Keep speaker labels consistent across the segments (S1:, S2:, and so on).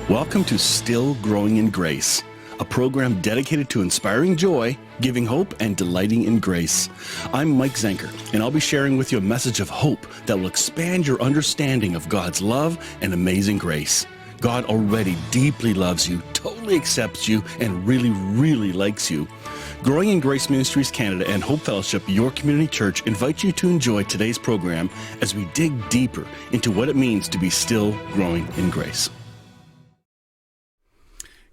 S1: Welcome to Still Growing in Grace, a program dedicated to inspiring joy, giving hope, and delighting in grace. I'm Mike Zenker, and I'll be sharing with you a message of hope that will expand your understanding of God's love and amazing grace. God already deeply loves you, totally accepts you, and really, really likes you. Growing in Grace Ministries Canada and Hope Fellowship, your community church, invite you to enjoy today's program as we dig deeper into what it means to be still growing in grace.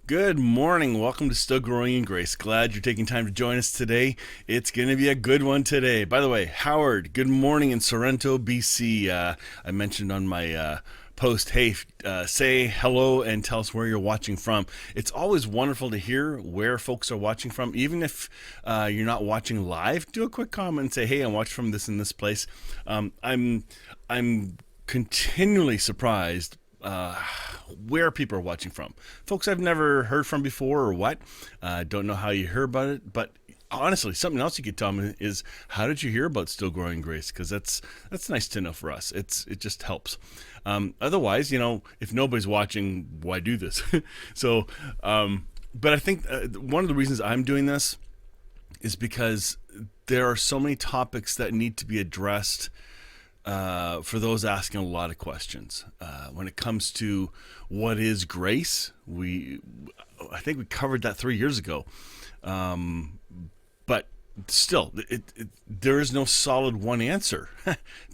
S1: Good morning. Welcome to Still Growing in Grace. Glad you're taking time to join us today. It's going to be a good one today. By the way, Howard, good morning in Sorrento, BC. I mentioned on my post, hey, say hello and tell us where you're watching from. It's always wonderful to hear where folks are watching from. Even if you're not watching live, do a quick comment and say, hey, I'm watching from this and this place. I'm continually surprised where people are watching from. Folks I've never heard from before or what. Don't know how you heard about it, but honestly, something else you could tell me is, how did you hear about Still Growing in Grace? Because that's nice to know for us. It just helps. Otherwise, if nobody's watching, why do this? So, but I think one of the reasons I'm doing this is because there are so many topics that need to be addressed for those asking a lot of questions. When it comes to what is grace, I think we covered that 3 years ago. But still, there is no solid one answer.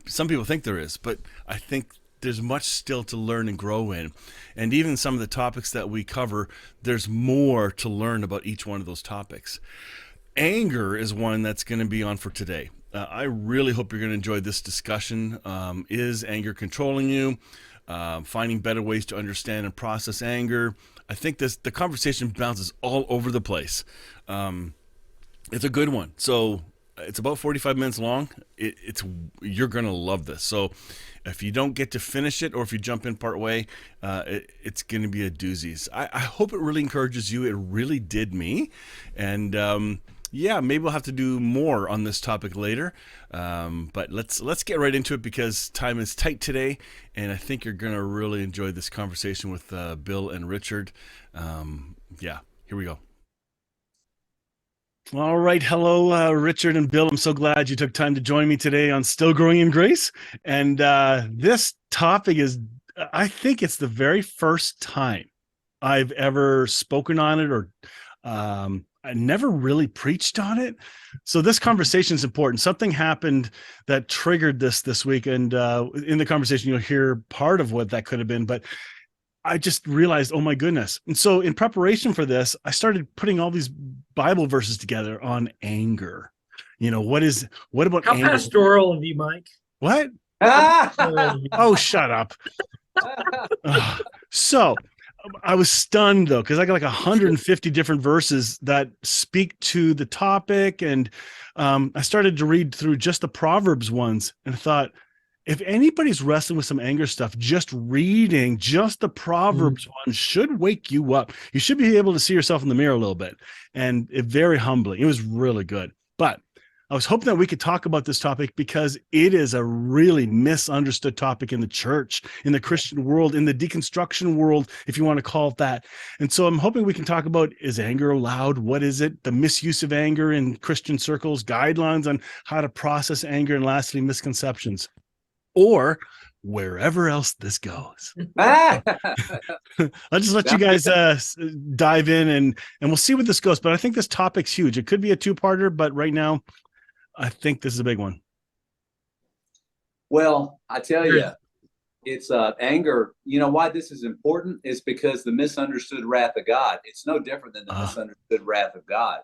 S1: Some people think there is, but I think there's much still to learn and grow in. And even some of the topics that we cover, there's more to learn about each one of those topics. Anger is one that's going to be on for today. I really hope you're going to enjoy this discussion. Is anger controlling you? Finding better ways to understand and process anger. I think the conversation bounces all over the place. It's a good one. So it's about 45 minutes long. You're going to love this. So if you don't get to finish it, or if you jump in part way, it's going to be a doozies. I hope it really encourages you. It really did me. And yeah, maybe we'll have to do more on this topic later. But let's get right into it, because time is tight today, and I think you're going to really enjoy this conversation with Bill and Richard. Yeah, here we go. All right. Hello, Richard and Bill. I'm so glad you took time to join me today on Still Growing in Grace. And this topic is, I think it's the very first time I've ever spoken on it, or I never really preached on it. So this conversation is important. Something happened that triggered this week. And in the conversation, you'll hear part of what that could have been. But I just realized, oh my goodness. And so in preparation for this, I started putting all these Bible verses together on anger. What about
S2: how
S1: anger?
S2: Pastoral of you, Mike?
S1: What? Oh, shut up. So I was stunned, though, because I got like 150 different verses that speak to the topic. And I started to read through just the Proverbs ones, and I thought, if anybody's wrestling with some anger stuff, just reading just the Proverbs one should wake you up. You should be able to see yourself in the mirror a little bit. And very humbling. It was really good. But I was hoping that we could talk about this topic, because it is a really misunderstood topic in the church, in the Christian world, in the deconstruction world, if you want to call it that. And so I'm hoping we can talk about, is anger allowed? What is it? The misuse of anger in Christian circles, guidelines on how to process anger, and lastly, misconceptions, or wherever else this goes. I'll just let you guys dive in, and we'll see where this goes. But I think this topic's huge. It could be a two-parter, but right now, I think this is a big one.
S3: Well, I tell you, it's anger. You know why this is important is because the misunderstood wrath of God. It's no different than the misunderstood wrath of God,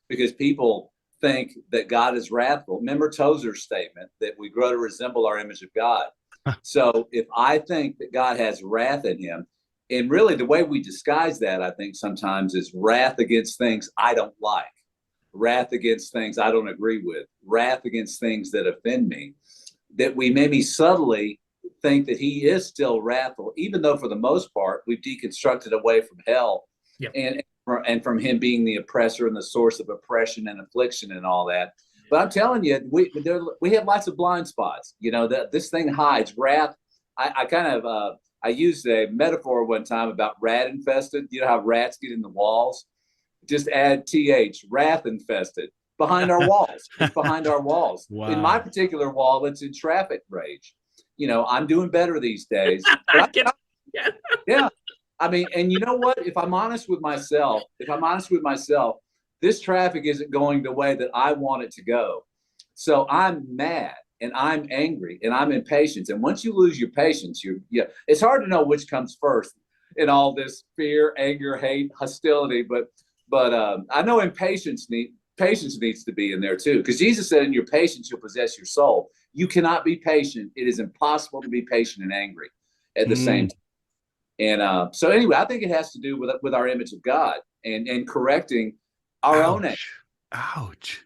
S3: because people think that God is wrathful. Remember Tozer's statement that we grow to resemble our image of God. So if I think that God has wrath in him, and really the way we disguise that, I think sometimes, is wrath against things I don't like, wrath against things I don't agree with, wrath against things that offend me, that we maybe subtly think that he is still wrathful, even though for the most part we've deconstructed away from hell. Yep. And from him being the oppressor and the source of oppression and affliction and all that. But I'm telling you, we have lots of blind spots. This thing hides wrath. I kind of I used a metaphor one time about rat infested. You know how rats get in the walls? Just add th, wrath infested, behind our walls. It's behind our walls.
S1: Wow.
S3: In my particular wall, it's in traffic rage. You know, I'm doing better these days. Yeah. I mean, and you know what? If I'm honest with myself, this traffic isn't going the way that I want it to go. So I'm mad and I'm angry and I'm impatient. And once you lose your patience, it's hard to know which comes first in all this fear, anger, hate, hostility. But I know patience needs to be in there too, because Jesus said, "In your patience, you'll possess your soul." You cannot be patient. It is impossible to be patient and angry at the same time. And so anyway, I think it has to do with our image of God and correcting our own anger.
S1: Ouch.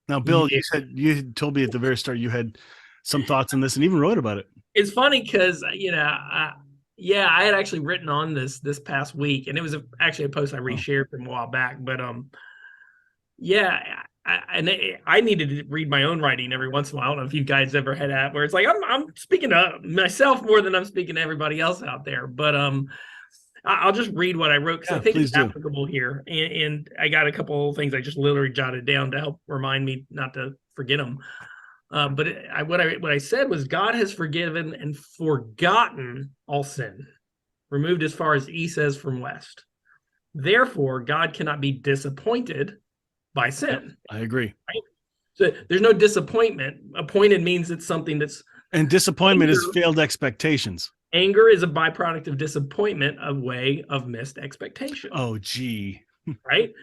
S1: Now, Bill, you told me at the very start you had some thoughts on this and even wrote about it.
S2: It's funny because, I had actually written on this past week, and it was actually a post I reshared from a while back. But I needed to read my own writing every once in a while. I don't know if you guys ever had that where it's like I'm speaking to myself more than I'm speaking to everybody else out there. But I'll just read what I wrote because I think it's applicable here. And I got a couple of things I just literally jotted down to help remind me not to forget them. But what I said was, God has forgiven and forgotten all sin, removed as far as east is from west. Therefore, God cannot be disappointed by sin.
S1: I agree.
S2: Right? So there's no disappointment. Appointed means it's something that's...
S1: And disappointment is failed expectations.
S2: Anger is a byproduct of disappointment, a way of missed expectation.
S1: Oh, gee.
S2: Right?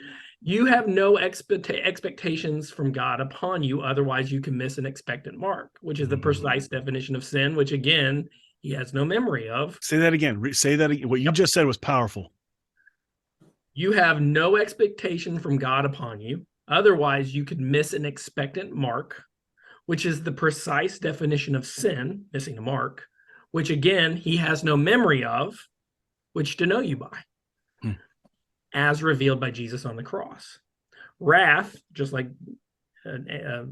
S2: You have no expectations from God upon you. Otherwise, you can miss an expectant mark, which is the precise definition of sin, which, again, he has no memory of.
S1: Say that again. Say that again. What you just said was powerful.
S2: You have no expectation from God upon you. Otherwise, you could miss an expectant mark, which is the precise definition of sin, missing a mark, which, again, he has no memory of, which to know you by, as revealed by Jesus on the cross. Wrath, just like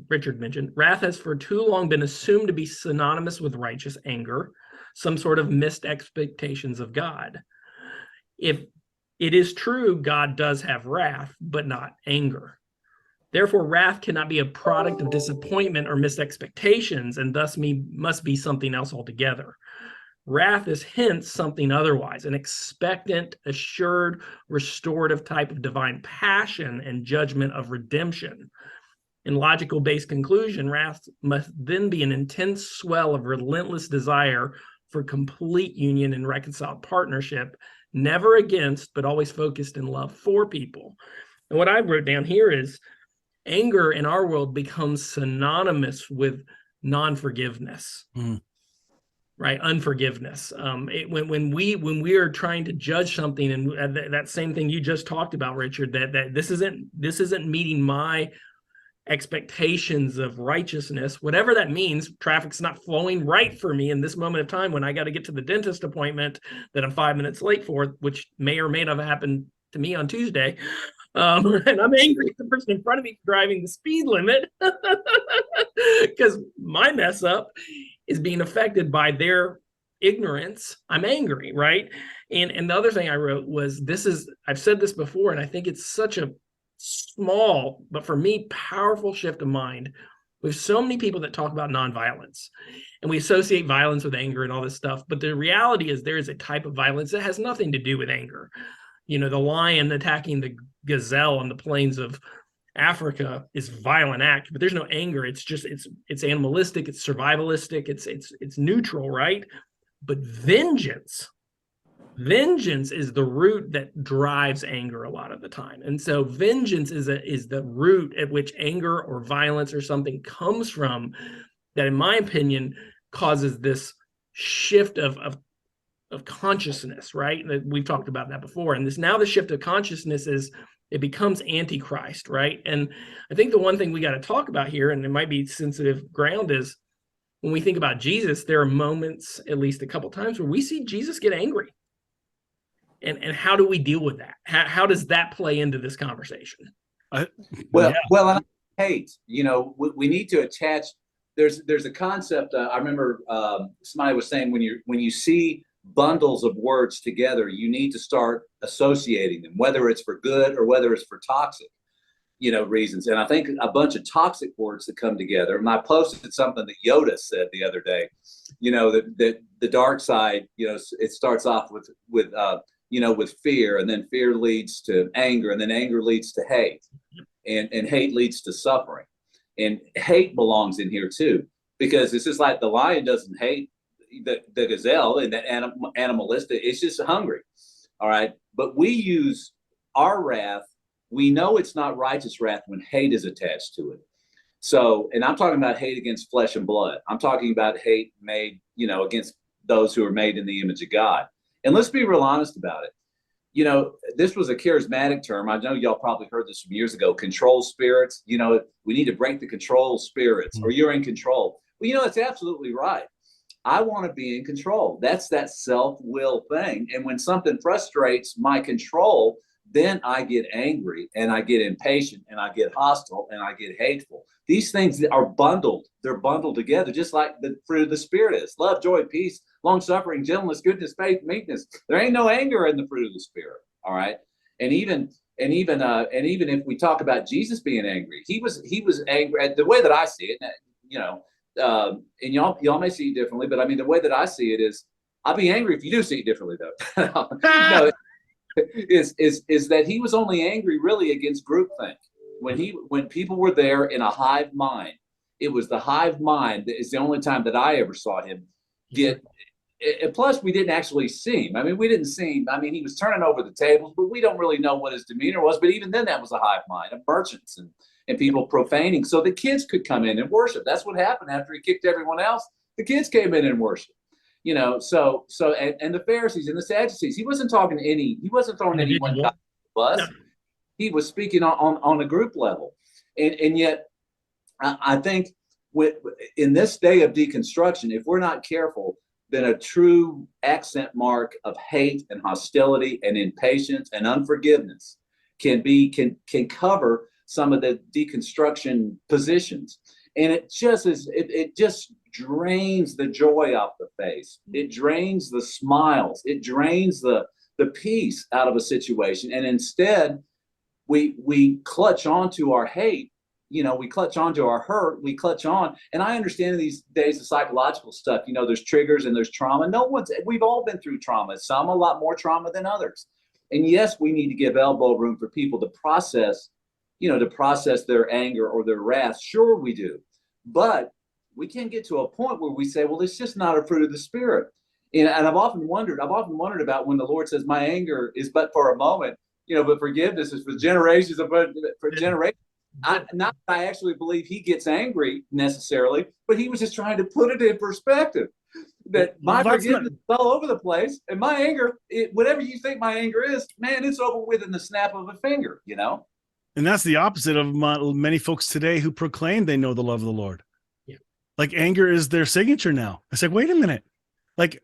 S2: Richard mentioned, wrath has for too long been assumed to be synonymous with righteous anger, some sort of missed expectations of God. If it is true, God does have wrath, but not anger. Therefore, wrath cannot be a product of disappointment or missed expectations, and thus must be something else altogether. Wrath is hence something otherwise, an expectant, assured, restorative type of divine passion and judgment of redemption. In logical-based conclusion, wrath must then be an intense swell of relentless desire for complete union and reconciled partnership, never against, but always focused in love for people. And what I wrote down here is anger in our world becomes synonymous with non-forgiveness. Right, unforgiveness. When we are trying to judge something, and that same thing you just talked about, Richard, that this isn't meeting my expectations of righteousness, whatever that means. Traffic's not flowing right for me in this moment of time when I got to get to the dentist appointment that I'm 5 minutes late for, which may or may not have happened to me on Tuesday. And I'm angry at the person in front of me driving the speed limit because my mess up is being affected by their ignorance. I'm angry, right? And the other thing I wrote was, I've said this before, and I think it's such a small, but for me, powerful shift of mind. We have so many people that talk about nonviolence, and we associate violence with anger and all this stuff. But the reality is there is a type of violence that has nothing to do with anger. The lion attacking the gazelle on the plains of Africa is a violent act, but there's no anger. It's just it's animalistic, it's survivalistic, it's neutral, right? But vengeance is the root that drives anger a lot of the time. And so vengeance is the root at which anger or violence or something comes from, that in my opinion causes this shift of consciousness, right? We've talked about that before. And the shift of consciousness is it becomes antichrist, right? And I think the one thing we got to talk about here, and it might be sensitive ground, is when we think about Jesus, there are moments, at least a couple times, where we see Jesus get angry. And how do we deal with that? How does that play into this conversation?
S3: Well, and I hate, we need to attach there's a concept. I remember somebody was saying when you see bundles of words together, you need to start associating them, whether it's for good or whether it's for toxic, reasons. And I think a bunch of toxic words that come together. And I posted something that Yoda said the other day, that the dark side, it starts off with fear, and then fear leads to anger, and then anger leads to hate, and hate leads to suffering. And hate belongs in here too, because it's just like the lion doesn't hate the gazelle and the animalistic. It's just hungry. All right. But we use our wrath. We know it's not righteous wrath when hate is attached to it. So, and I'm talking about hate against flesh and blood. I'm talking about hate made, against those who are made in the image of God. And let's be real honest about it. This was a charismatic term. I know y'all probably heard this from years ago, control spirits. We need to break the control spirits, or you're in control. Well, it's absolutely right. I want to be in control. That's that self-will thing. And when something frustrates my control, then I get angry, and I get impatient, and I get hostile, and I get hateful. These things are bundled. They're bundled together, just like the fruit of the Spirit is: love, joy, peace, long suffering, gentleness, goodness, faith, meekness. There ain't no anger in the fruit of the Spirit. All right. And even if we talk about Jesus being angry, he was angry. The way that I see it, and y'all may see it differently, but I mean, the way that I see it is, I'll be angry if you do see it differently, though. No, is that he was only angry really against groupthink. When people were there in a hive mind, it was the hive mind that is the only time that I ever saw him get. And plus, we didn't actually see him. I mean, we didn't see him. I mean, he was turning over the tables, but we don't really know what his demeanor was. But even then, that was a hive mind of merchants and people profaning. So the kids could come in and worship. That's what happened after he kicked everyone else. The kids came in and worshiped. And the Pharisees and the Sadducees, he wasn't throwing anyone under the bus. No. He was speaking on a group level. And yet, I think in this day of deconstruction, if we're not careful, then a true accent mark of hate and hostility and impatience and unforgiveness can cover some of the deconstruction positions. And it just drains the joy off the face. It drains the smiles. It drains the peace out of a situation. And instead, we clutch onto our hate. We clutch onto our hurt. We clutch on. And I understand in these days of psychological stuff, there's triggers and there's trauma. We've all been through trauma. Some a lot more trauma than others. And yes, we need to give elbow room for people to process their anger or their wrath. Sure, we do. But we can get to a point where we say, well, it's just not a fruit of the Spirit. And I've often wondered about when the Lord says, my anger is but for a moment, but forgiveness is for generations, for generations. Not that I actually believe he gets angry necessarily, but he was just trying to put it in perspective. That my forgiveness is all over the place, and my anger, whatever you think my anger is, man, it's over with in the snap of a finger,
S1: And that's the opposite of many folks today who proclaim they know the love of the Lord. Yeah. Like anger is their signature now. It's like, wait a minute. Like,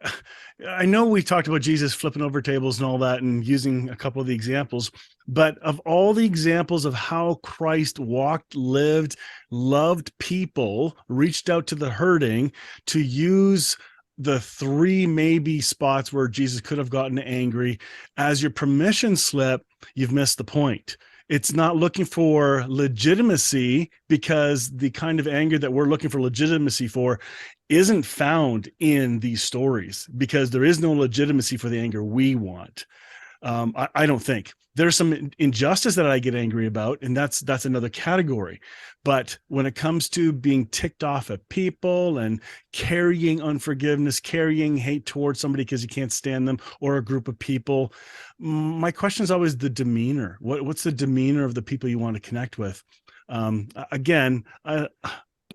S1: I know we talked about Jesus flipping over tables and all that and using a couple of the examples, but of all the examples of how Christ walked, lived, loved people, reached out to the hurting, to use the three maybe spots where Jesus could have gotten angry as your permission slip, you've missed the point. It's not looking for legitimacy, because the kind of anger that we're looking for legitimacy for isn't found in these stories, because there is no legitimacy for the anger we want. I don't think. There's some injustice that I get angry about, and that's another category. But when it comes to being ticked off at people and carrying unforgiveness, carrying hate towards somebody because you can't stand them or a group of people, my question is always the demeanor. What's the demeanor of the people you want to connect with? Again,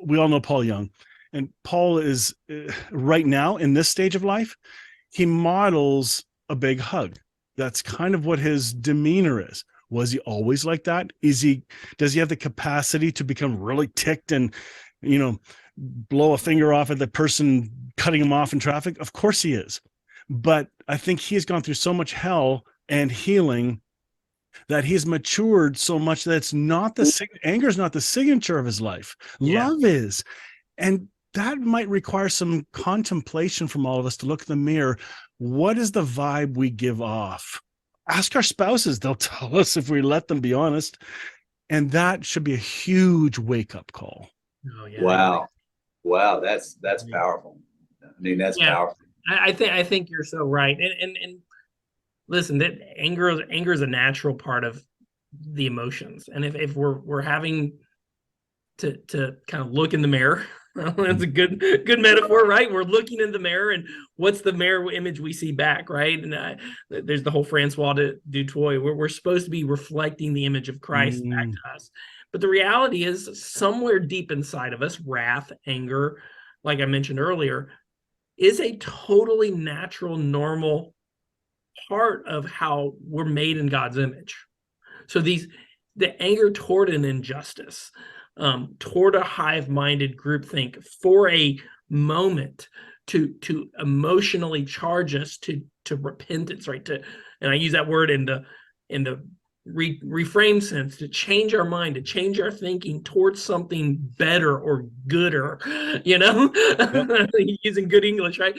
S1: we all know Paul Young, and Paul is right now in this stage of life, he models a big hug. That's kind of what his demeanor is. Was he always like that? Does he have the capacity to become really ticked and, blow a finger off at the person cutting him off in traffic? Of course he is. But I think he's gone through so much hell and healing that he's matured so much that it's not anger is not the signature of his life. Yeah. Love is. And that might require some contemplation from all of us to look in the mirror. What is the vibe we give off? Ask our spouses. They'll tell us if we let them be honest. And that should be a huge wake-up call.
S2: Oh, yeah.
S3: Wow. Wow. That's powerful. I mean, that's powerful.
S2: I think you're so right. And listen, that anger is a natural part of the emotions. And if we're having to kind of look in the mirror, that's a good metaphor, right? We're looking in the mirror, and what's the mirror image we see back, right? And there's the whole Francois Dutoit. We're supposed to be reflecting the image of Christ back to us. But the reality is, somewhere deep inside of us, wrath, anger, like I mentioned earlier, is a totally natural, normal part of how we're made in God's image. So the anger toward an injustice, toward a hive-minded groupthink for a moment to emotionally charge us to repentance, right? And I use that word in the reframe sense, to change our mind, to change our thinking towards something better or gooder, yep. Using good English, right?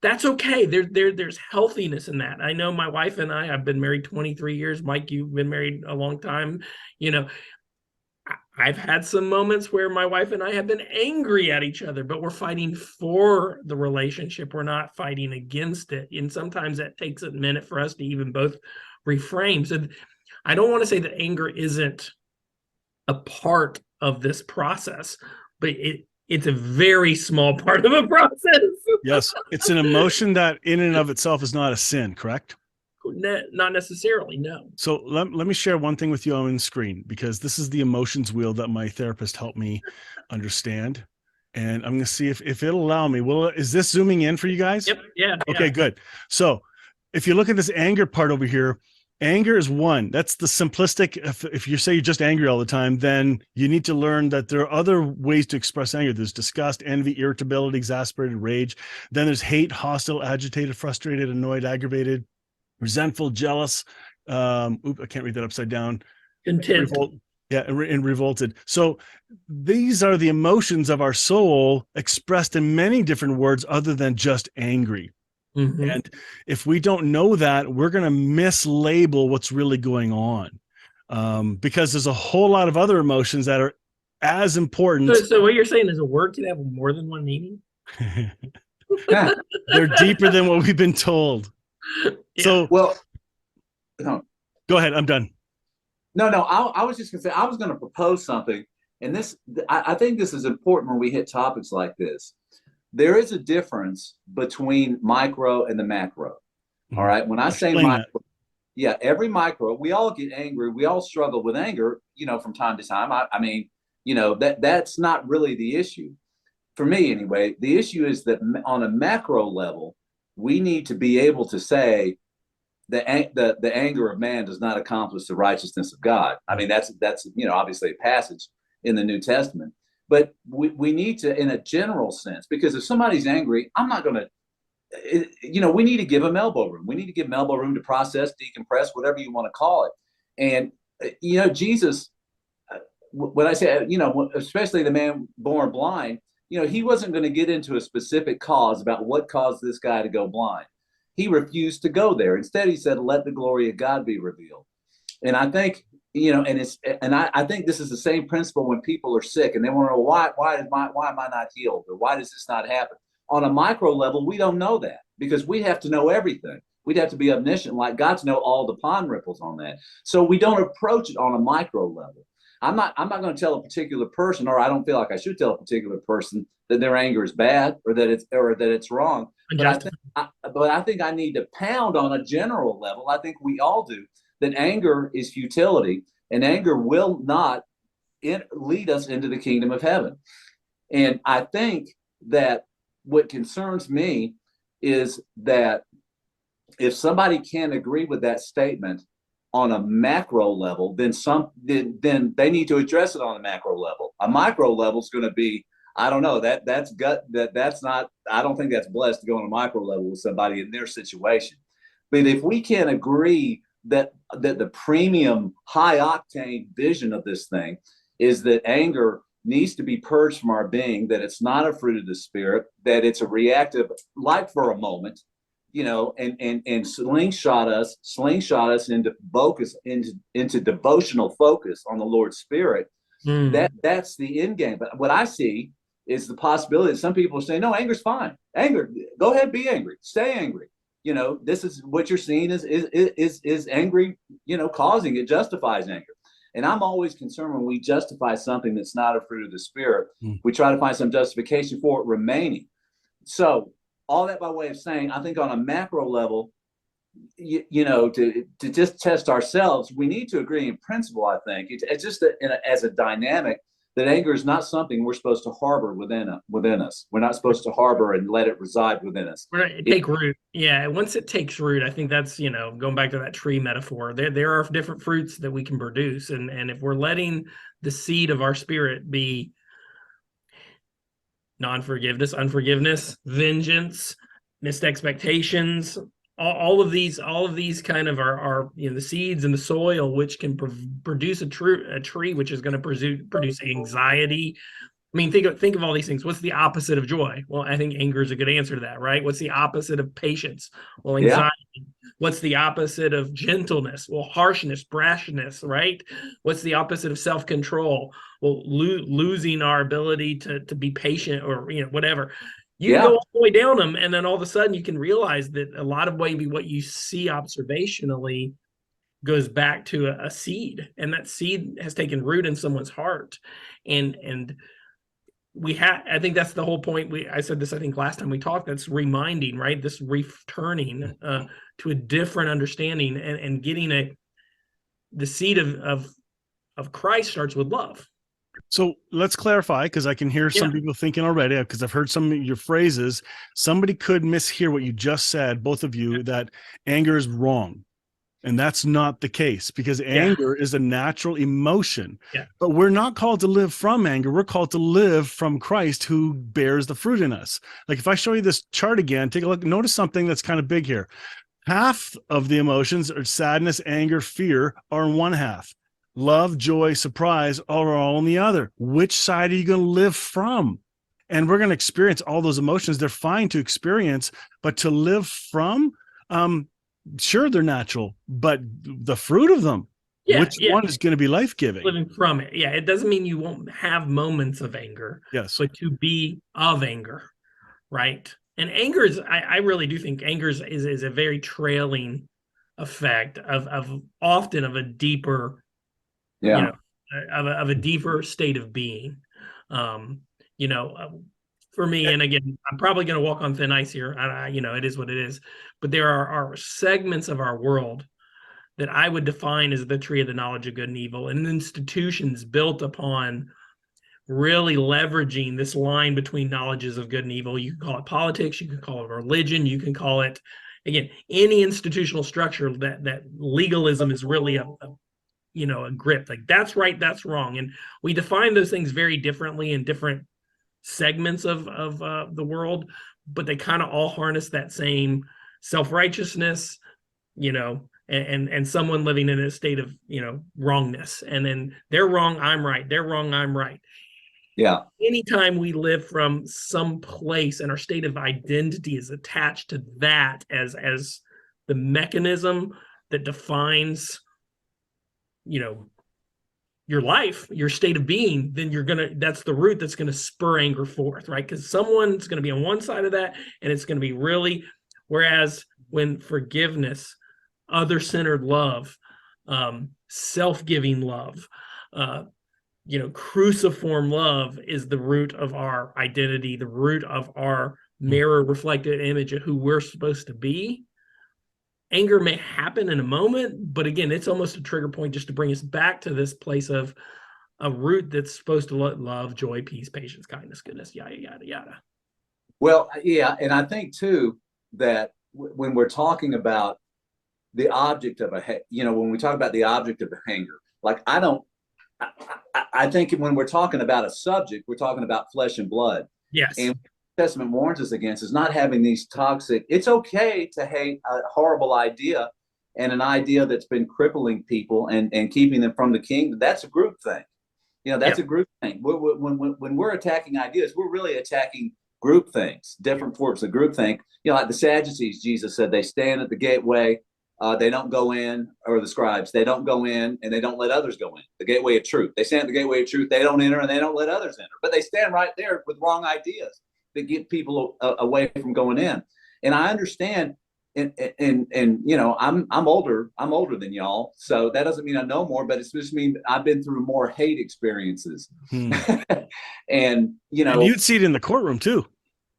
S2: That's okay. There's healthiness in that. I know my wife and I have been married 23 years. Mike, you've been married a long time. I've had some moments where my wife and I have been angry at each other, but we're fighting for the relationship. We're not fighting against it. And sometimes that takes a minute for us to even both reframe. So I don't want to say that anger isn't a part of this process, but it's a very small part of a process.
S1: Yes, it's an emotion that in and of itself is not a sin, correct?
S2: Not necessarily, no. So
S1: let me share one thing with you on the screen, because this is the emotions wheel that my therapist helped me understand. And I'm going to see if it'll allow me. Is this zooming in for you guys?
S2: Yep. Yeah.
S1: Okay, good. So if you look at this anger part over here, anger is one. That's the simplistic. If you say you're just angry all the time, then you need to learn that there are other ways to express anger. There's disgust, envy, irritability, exasperated, rage. Then there's hate, hostile, agitated, frustrated, annoyed, aggravated, resentful, jealous. I can't read that upside down.
S2: Content.
S1: And revolted. So these are the emotions of our soul expressed in many different words other than just angry. Mm-hmm. And if we don't know that, we're going to mislabel what's really going on, because there's a whole lot of other emotions that are as important.
S2: So what you're saying is a word can have more than one meaning?
S1: They're deeper than what we've been told. Yeah. So,
S3: well, no.
S1: Go ahead. I'm done.
S3: No, I was just going to say, I was going to propose something. And I think this is important when we hit topics like this. There is a difference between micro and the macro. Mm-hmm. All right. When I say micro, every micro, we all get angry. We all struggle with anger, from time to time. I mean, that's not really the issue. For me, anyway, the issue is that on a macro level, we need to be able to say the anger of man does not accomplish the righteousness of God. I mean, that's obviously a passage in the New Testament. But we need to, in a general sense, because if somebody's angry, I'm not going to, we need to give them elbow room. We need to give them elbow room to process, decompress, whatever you want to call it. And, Jesus, when I say, especially the man born blind, he wasn't going to get into a specific cause about what caused this guy to go blind. He refused to go there. Instead, he said, let the glory of God be revealed. And I think, I think this is the same principle when people are sick and they want to know why am I not healed, or why does this not happen? On a micro level, we don't know that, because we have to know everything. We'd have to be omniscient, like God, to know all the pond ripples on that. So we don't approach it on a micro level. I'm not going to tell a particular person, or I don't feel like I should tell a particular person that their anger is bad or that it's wrong. But I think I need to pound on a general level. I think we all do, that anger is futility, and anger will not lead us into the kingdom of heaven. And I think that what concerns me is that if somebody can't agree with that statement on a macro level, then they need to address it on a macro level. A micro level is going to be, I don't know, that's not, I don't think that's blessed to go on a micro level with somebody in their situation. But if we can't agree that the premium high octane vision of this thing is that anger needs to be purged from our being, that it's not a fruit of the Spirit, that it's a reactive, like for a moment, and slingshot us into focus, into devotional focus on the Lord's Spirit. That's the end game. But what I see is the possibility that some people say, no, anger's fine. Anger, go ahead, be angry, stay angry. This is what you're seeing is angry, causing it justifies anger. And I'm always concerned when we justify something that's not a fruit of the Spirit, we try to find some justification for it remaining. So all that by way of saying, I think on a macro level, to just test ourselves, we need to agree in principle. I think it's just as a dynamic, that anger is not something we're supposed to harbor within us. We're not supposed to harbor and let it reside within us.
S2: Take root. Yeah. Once it takes root, I think that's, going back to that tree metaphor, there are different fruits that we can produce. And if we're letting the seed of our spirit be non-forgiveness, unforgiveness, vengeance, missed expectations, all of these kind of are the seeds in the soil, which can produce a tree which is going to produce anxiety. I mean, think of all these things. What's the opposite of joy? Well, I think anger is a good answer to that, right? What's the opposite of patience? Well, anxiety. Yeah. What's the opposite of gentleness? Well, harshness, brashness, right? What's the opposite of self-control? Well, losing our ability to be patient, or whatever. You go all the way down them, and then all of a sudden you can realize that a lot of maybe what you see observationally goes back to a seed, and that seed has taken root in someone's heart. And I think that's the whole point. I said this, I think last time we talked, that's reminding, right? This returning to a different understanding, and getting the seed of Christ starts with love.
S1: So let's clarify, because I can hear some people thinking already, because I've heard some of your phrases. Somebody could mishear what you just said, both of you, that anger is wrong. And that's not the case, because anger is a natural emotion. But we're not called to live from anger. We're called to live from Christ, who bears the fruit in us. Like if I show you this chart again, take a look, notice something that's kind of big here. Half of the emotions are sadness, anger, fear are in one half. Love, joy, surprise are all in the other. Which side are you going to live from? And we're going to experience all those emotions. They're fine to experience, but to live from, sure, they're natural, but the fruit of them, which one is going to be life-giving?
S2: Living from it. Yeah, it doesn't mean you won't have moments of anger.
S1: Yes.
S2: But to be of anger, right? And anger is, I really do think anger is a very trailing effect of often of a deeper, of a deeper state of being. For me, and again, I'm probably going to walk on thin ice here. It is what it is. But there are segments of our world that I would define as the tree of the knowledge of good and evil, and institutions built upon really leveraging this line between knowledges of good and evil. You can call it politics, you can call it religion, you can call it, again, any institutional structure that legalism is really a grip. Like that's right, that's wrong. And we define those things very differently in different segments of the world, but they kind of all harness that same self-righteousness, and someone living in a state of, wrongness. And then they're wrong, I'm right. They're wrong, I'm right. Yeah. Anytime we live from some place and our state of identity is attached to that as the mechanism that defines, your life, your state of being, then that's the root that's going to spur anger forth, right? Because someone's going to be on one side of that, and it's going to be really, whereas when forgiveness, other-centered love, self-giving love, cruciform love is the root of our identity, the root of our mirror reflected image of who we're supposed to be. Anger may happen in a moment, but again, it's almost a trigger point just to bring us back to this place of a root that's supposed to love, joy, peace, patience, kindness, goodness, yada, yada, yada.
S3: Well, yeah. And I think too, that when we're talking about the object of when we talk about the object of anger, like I think when we're talking about a subject, we're talking about flesh and blood.
S2: Yes.
S3: And the Testament warns us against is not having these toxic. It's okay to hate a horrible idea and an idea that's been crippling people and keeping them from the kingdom. That's a group thing. That's a group thing. When we're attacking ideas, we're really attacking group things, different forms of group think. Like the Sadducees, Jesus said they stand at the gateway, they don't go in, or the scribes, they don't go in and they don't let others go in. The gateway of truth. They stand at the gateway of truth, they don't enter and they don't let others enter. But they stand right there with wrong ideas that get people away from going in. And I understand. And I'm older than y'all, so that doesn't mean I know more, but it's just mean I've been through more hate experiences. And
S1: you'd see it in the courtroom too.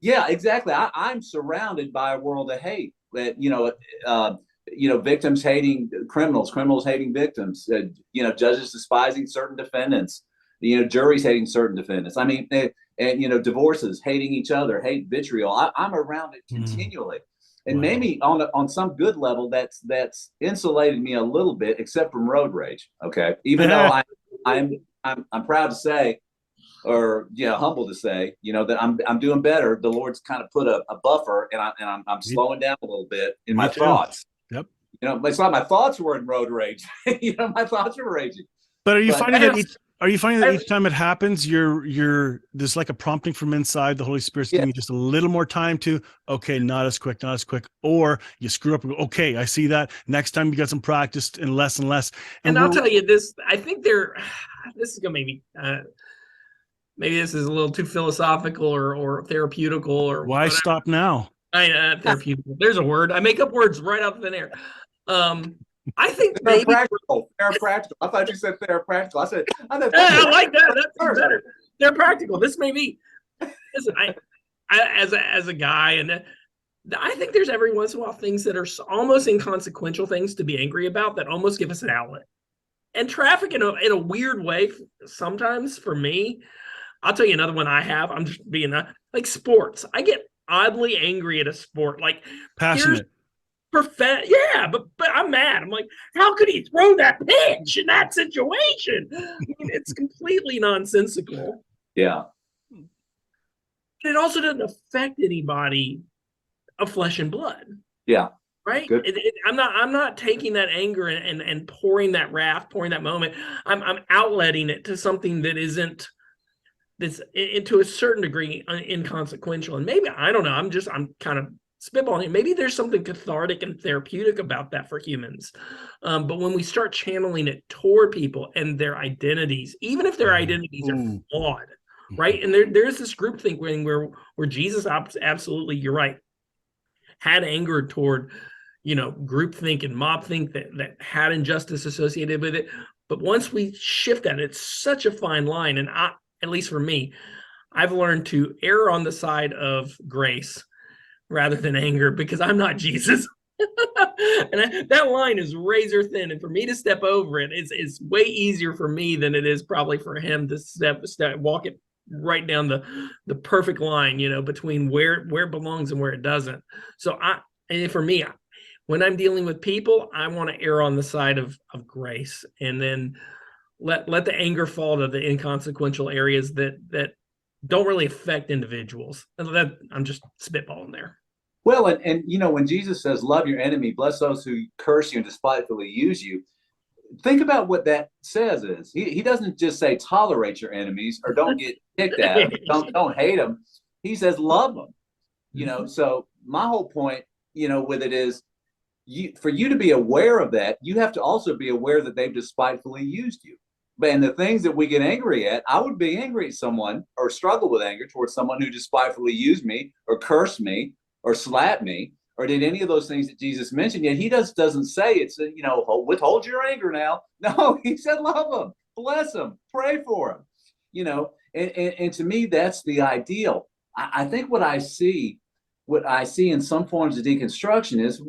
S3: Yeah, exactly. I'm surrounded by a world of hate that victims hating criminals hating victims, judges despising certain defendants, juries hating certain defendants. I mean, and divorces, hating each other, hate, vitriol. I'm around it continually. And maybe on some good level, that's insulated me a little bit, except from road rage. Okay, even though I'm proud to say, or humble to say, that I'm doing better. The Lord's kind of put a buffer, and I'm slowing down a little bit in my thoughts.
S1: Yep.
S3: It's not my thoughts were in road rage. My thoughts were raging.
S1: But are you finding that each time it happens, you're there's like a prompting from inside, the Holy Spirit's giving you just a little more time to, okay, not as quick, or you screw up and go, okay, I see that. Next time you got some practice and less.
S2: And I'll tell you this, I think this is gonna maybe this is a little too philosophical or therapeutical or
S1: why whatever. Stop now?
S2: Therapeutical. There's a word. I make up words right out of thin air. I think
S3: practical. I thought you said practical. I said
S2: I like that. That's better. They're practical. This may be. Listen, as a guy, and I think there's every once in a while things that are almost inconsequential things to be angry about that almost give us an outlet. And traffic in a weird way, sometimes for me, I'll tell you another one I have. I'm just being like sports. I get oddly angry at a sport, like
S1: passionate.
S2: Yeah, but I'm mad. I'm like, how could he throw that pitch in that situation? I mean, it's completely nonsensical.
S3: Yeah.
S2: It also doesn't affect anybody of flesh and blood.
S3: Yeah.
S2: Right. I'm not taking that anger and pouring that wrath, pouring that moment. I'm outletting it to something that isn't that's to a certain degree inconsequential. And maybe, I don't know, I'm kind of spitballing. Maybe there's something cathartic and therapeutic about that for humans. But when we start channeling it toward people and their identities, even if their identities are flawed, right? And there's this groupthink where Jesus, absolutely, you're right, had anger toward, groupthink and mobthink that had injustice associated with it. But once we shift that, it's such a fine line. And at least for me, I've learned to err on the side of grace rather than anger, because I'm not Jesus. And that line is razor thin. And for me to step over it, it's way easier for me than it is probably for him to walk it right down the perfect line, between where it belongs and where it doesn't. So for me, when I'm dealing with people, I want to err on the side of grace, and then let the anger fall to the inconsequential areas that don't really affect individuals. And that I'm just spitballing there.
S3: Well, and when Jesus says, love your enemy, bless those who curse you and despitefully use you, think about what that says is. He doesn't just say tolerate your enemies or don't get kicked at them, don't hate them. He says love them. So my whole point, with it is, for you to be aware of that, you have to also be aware that they've despitefully used you. And the things that we get angry at, I would be angry at someone or struggle with anger towards someone who despitefully used me or cursed me or slapped me or did any of those things that Jesus mentioned. Yet he doesn't say it's, withhold your anger now. No, he said love them, bless them, pray for them, and to me, that's the ideal. I think what I see in some forms of deconstruction is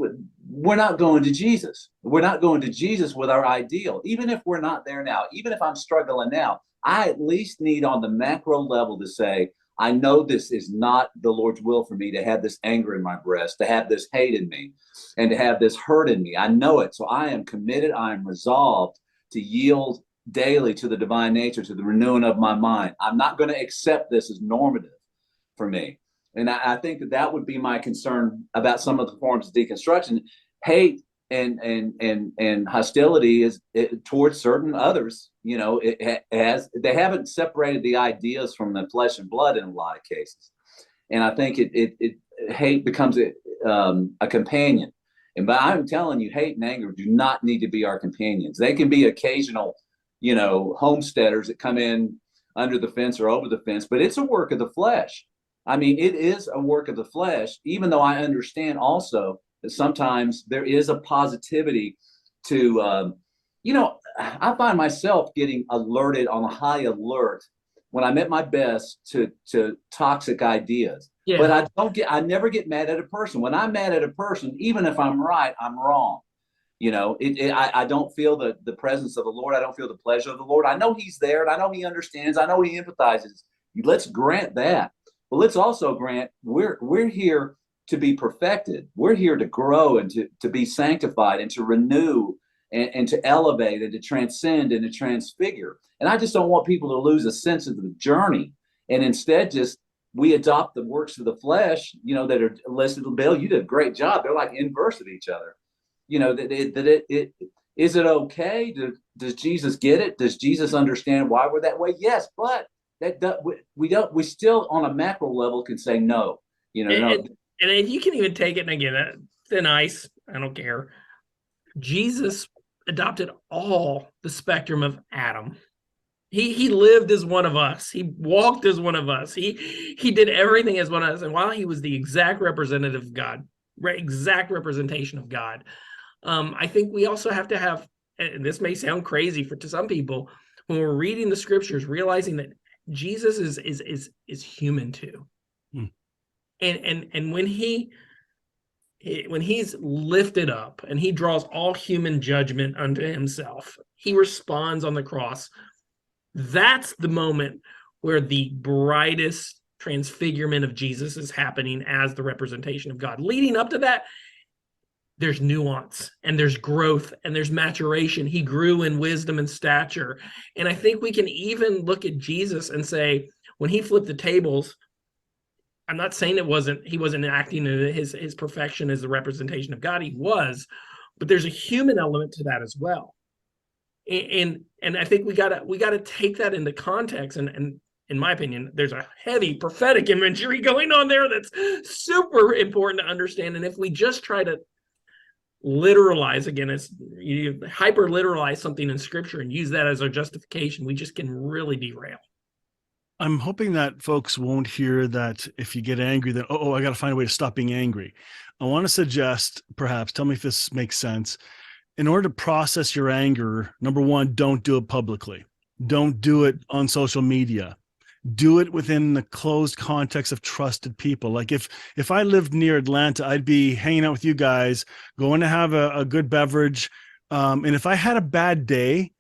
S3: we're not going to Jesus. We're not going to Jesus with our ideal. Even if we're not there now, even if I'm struggling now, I at least need on the macro level to say, I know this is not the Lord's will for me to have this anger in my breast, to have this hate in me, and to have this hurt in me. I know it. So I am committed. I am resolved to yield daily to the divine nature, to the renewing of my mind. I'm not going to accept this as normative for me. And I think that would be my concern about some of the forms of deconstruction. Hate and hostility is towards certain others, they haven't separated the ideas from the flesh and blood in a lot of cases. And I think hate becomes a companion. But I'm telling you, hate and anger do not need to be our companions. They can be occasional, homesteaders that come in under the fence or over the fence, but it's a work of the flesh. I mean, it is a work of the flesh, even though I understand also that sometimes there is a positivity to, I find myself getting alerted on a high alert when I'm at my best to toxic ideas. Yeah. But I never get mad at a person. When I'm mad at a person, even if I'm right, I'm wrong. I don't feel the presence of the Lord. I don't feel the pleasure of the Lord. I know he's there, and I know he understands. I know he empathizes. Let's grant that. But let's also grant we're here to be perfected. We're here to grow and to be sanctified and to renew and to elevate and to transcend and to transfigure. And I just don't want people to lose a sense of the journey, and instead we adopt the works of the flesh, that are listed. Bill, you did a great job. They're like inverse of each other. Is it okay? Does Jesus get it? Does Jesus understand why we're that way? Yes, but we still on a macro level can say no. No.
S2: And you can even take it, and again, thin ice, I don't care. Jesus adopted all the spectrum of Adam. He lived as one of us. He walked as one of us. He did everything as one of us. And while he was the exact representative of God, exact representation of God, I think we also have to have, and this may sound crazy to some people, when we're reading the scriptures, realizing that Jesus is human too. And when he's lifted up and he draws all human judgment unto himself, he responds on the cross. That's the moment where the brightest transfigurement of Jesus is happening as the representation of God. Leading up to that, there's nuance and there's growth and there's maturation. He grew in wisdom and stature. And I think we can even look at Jesus and say, when he flipped the tables, I'm not saying he wasn't acting in his perfection as the representation of God. He was, but there's a human element to that as well. And I think we gotta take that into context. And in my opinion, there's a heavy prophetic imagery going on there that's super important to understand. And if we just try to literalize, again, it's you hyper literalize something in scripture and use that as our justification, we just can really derail.
S1: I'm hoping that folks won't hear that if you get angry, that, I got to find a way to stop being angry. I want to suggest, perhaps, tell me if this makes sense. In order to process your anger, number one, don't do it publicly. Don't do it on social media. Do it within the closed context of trusted people. Like if I lived near Atlanta, I'd be hanging out with you guys, going to have a good beverage. And if I had a bad day,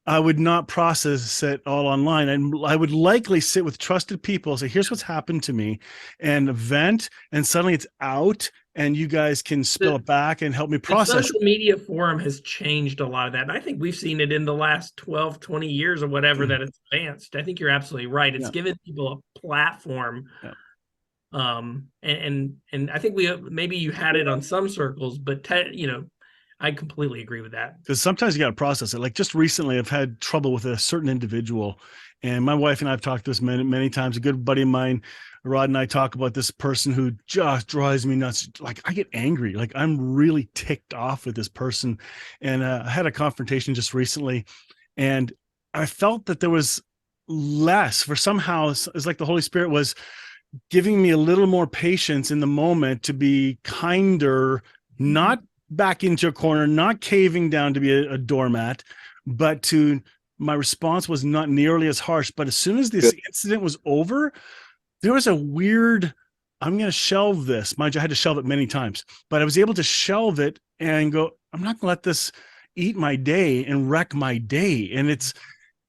S1: I would not process it all online. And I would likely sit with trusted people, say, here's what's happened to me, and vent, and suddenly it's out, and you guys can spill it back and help me process.
S2: The social media forum has changed a lot of that. And I think we've seen it in the last 12, 20 years or whatever that it's advanced. I think you're absolutely right. It's given people a platform. Yeah. And I think maybe you had it on some circles, but I completely agree with that.
S1: Because sometimes you got to process it. Like just recently, I've had trouble with a certain individual, and my wife and I have talked this many times. A good buddy of mine, Rod, and I talk about this person who just drives me nuts. Like I get angry. Like I'm really ticked off with this person. And I had a confrontation just recently, and I felt that there was less for somehow it's like the Holy Spirit was giving me a little more patience in the moment to be kinder, not back into a corner, not caving down to be a doormat, but my response was not nearly as harsh. But as soon as this incident was over, there was a weird, I'm going to shelve this. Mind you, I had to shelve it many times, but I was able to shelve it and go, I'm not going to let this eat my day and wreck my day. And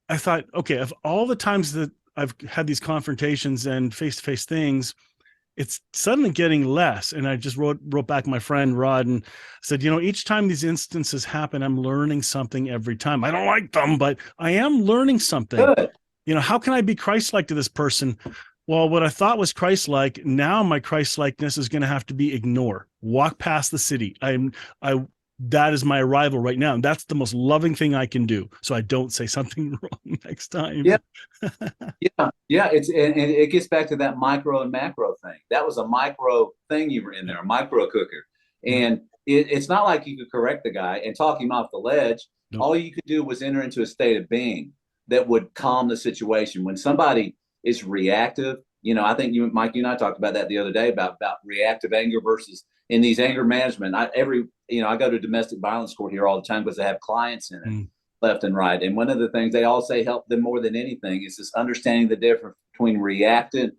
S1: I thought, okay, of all the times that I've had these confrontations and face-to-face things, it's suddenly getting less. And I just wrote back my friend Rod and said, each time these instances happen, I'm learning something every time. I don't like them, but I am learning something. Good. How can I be Christ-like to this person? Well, what I thought was Christ-like, now my Christ-likeness is going to have to be ignore, walk past the city. I that is my arrival right now. And that's the most loving thing I can do. So I don't say something wrong next time.
S3: Yeah. Yeah. And it gets back to that micro and macro thing. That was a micro thing you were in there, a micro cooker. And it's not like you could correct the guy and talk him off the ledge.
S1: Nope.
S3: All you could do was enter into a state of being that would calm the situation. When somebody is reactive, I think Mike, you and I talked about that the other day about reactive anger versus in these anger management. I go to domestic violence court here all the time because I have clients in it left and right. And one of the things they all say help them more than anything is this understanding the difference between reactive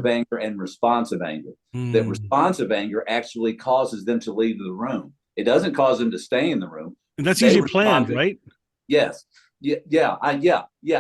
S3: anger and responsive anger. That responsive anger actually causes them to leave the room. It doesn't cause them to stay in the room.
S1: And that's usually planned, right?
S3: Yes. Yeah.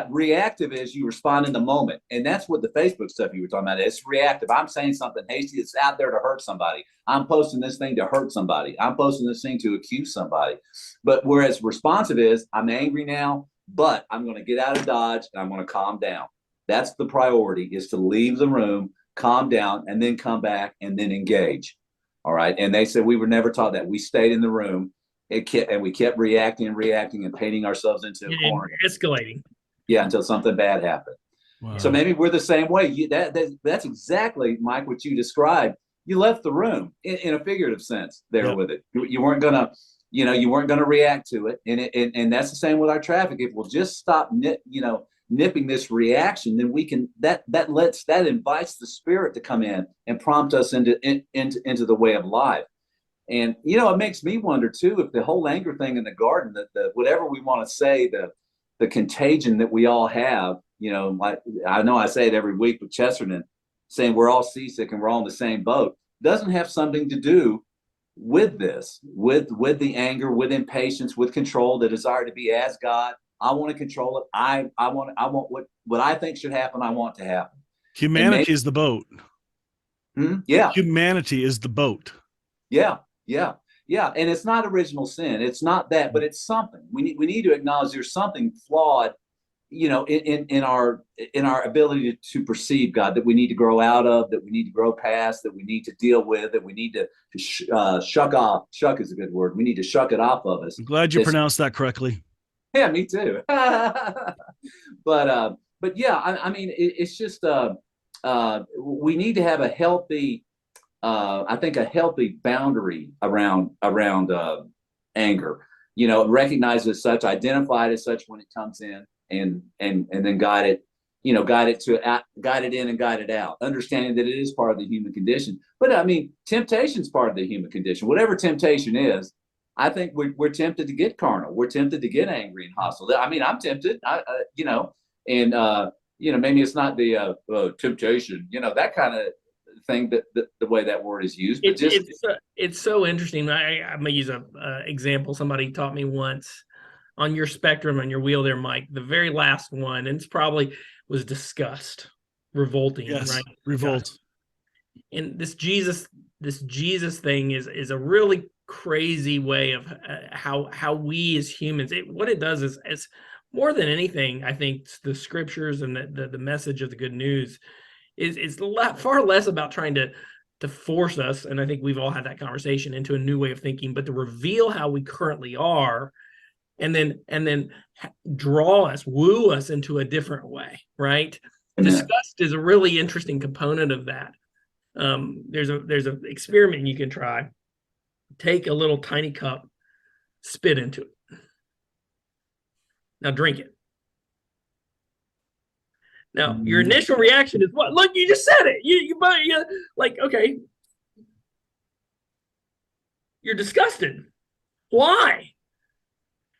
S3: Reactive is you respond in the moment. And that's what the Facebook stuff you were talking about. It's reactive. I'm saying something hasty. It's out there to hurt somebody. I'm posting this thing to hurt somebody. I'm posting this thing to accuse somebody. But whereas responsive is, I'm angry now, but I'm going to get out of Dodge and I'm going to calm down. That's the priority, is to leave the room, calm down, and then come back and then engage. All right. And they said we were never taught that. We stayed in the room. We kept reacting and painting ourselves into a corner.
S2: Escalating.
S3: Yeah, until something bad happened. Wow. So maybe we're the same way. That's exactly, Mike, what you described. You left the room in a figurative sense there with it. You weren't gonna, you weren't gonna react to it. And that's the same with our traffic. If we'll just stop, nipping this reaction, then we can. That invites the Spirit to come in and prompt us into the way of life. And, it makes me wonder, too, if the whole anger thing in the garden, that whatever we want to say, the contagion that we all have, I know I say it every week with Chesterton, saying we're all seasick and we're all in the same boat, doesn't have something to do with this, with the anger, with impatience, with control, the desire to be as God. I want to control it. I want what I think should happen. I want to happen.
S1: Humanity is the boat.
S3: Yeah.
S1: Humanity is the boat.
S3: Yeah. And it's not original sin. It's not that, but it's something. We need to acknowledge there's something flawed, in our ability to perceive God, that we need to grow out of, that we need to grow past, that we need to deal with, that we need to shuck off. Shuck is a good word. We need to shuck it off of us.
S1: I'm glad you pronounced that correctly.
S3: Yeah, me too. But yeah, I mean, it's just we need to have a healthy. I think a healthy boundary around anger, recognize it as such, identify it as such when it comes in, and then guide it in and guide it out, understanding that it is part of the human condition. But I mean, temptation is part of the human condition. Whatever temptation is, I think we're tempted to get carnal. We're tempted to get angry and hostile. I mean, I'm tempted, maybe it's not the temptation, that kind of thing, that the way that word is used. But
S2: it's so interesting. I'm gonna use a example somebody taught me once. On your spectrum, on your wheel there, Mike, the very last one, and it's probably was disgust, revolting,
S1: yes,
S2: right?
S1: Revolt.
S2: And this Jesus thing is a really crazy way of how we as humans, what it does is, it's more than anything, I think the scriptures and the message of the good news is far less about trying to force us, and I think we've all had that conversation, into a new way of thinking, but to reveal how we currently are, and then draw us, woo us into a different way, right? Amen. Disgust is a really interesting component of that. There's an experiment you can try. Take a little tiny cup, spit into it. Now drink it. Now, your initial reaction is what? Look, you just said it. You like, okay. You're disgusted. Why?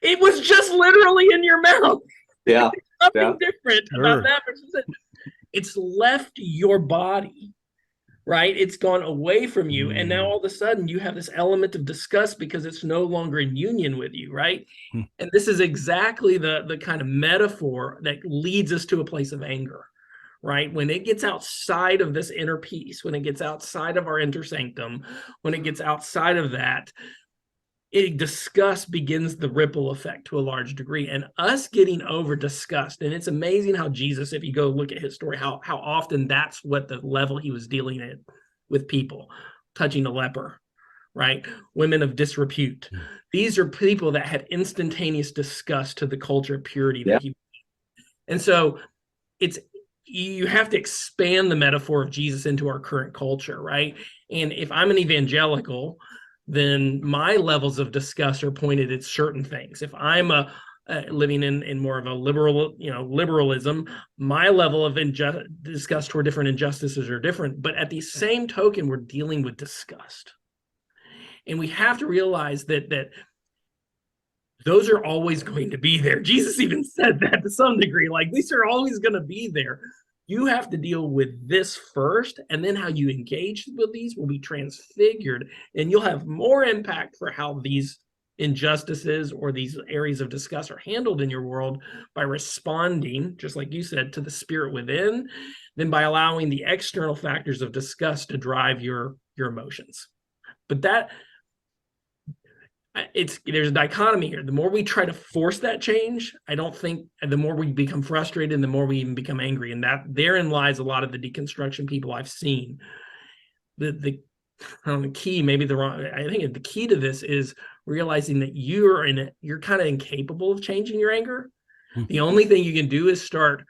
S2: It was just literally in your mouth.
S3: Yeah.
S2: Nothing different about that. It's left your body, right? It's gone away from you. And now all of a sudden you have this element of disgust because it's no longer in union with you, right? And this is exactly the kind of metaphor that leads us to a place of anger, right? When it gets outside of this inner peace, when it gets outside of our inner sanctum, when it gets outside of that, disgust begins the ripple effect to a large degree, and us getting over disgust. And it's amazing how Jesus, if you go look at his story, how often that's what the level he was dealing with people, touching a leper, right? Women of disrepute.
S1: Mm.
S2: These are people that had instantaneous disgust to the culture of purity
S3: Yeah.
S2: that he. And so you have to expand the metaphor of Jesus into our current culture, right? And if I'm an evangelical, then my levels of disgust are pointed at certain things. If I'm living in more of a liberalism, my level of disgust toward different injustices are different. But at the same token, we're dealing with disgust, and we have to realize that those are always going to be there. Jesus even said that to some degree, like these are always going to be there. You have to deal with this first, and then how you engage with these will be transfigured, and you'll have more impact for how these injustices or these areas of disgust are handled in your world by responding, just like you said, to the spirit within, than by allowing the external factors of disgust to drive your emotions. But there's a dichotomy here. The more we try to force that change, I don't think, the more we become frustrated and the more we even become angry. And that therein lies a lot of the deconstruction people I've seen. The key, maybe the wrong, I think the key to this is realizing that you're kind of incapable of changing your anger. The only thing you can do is start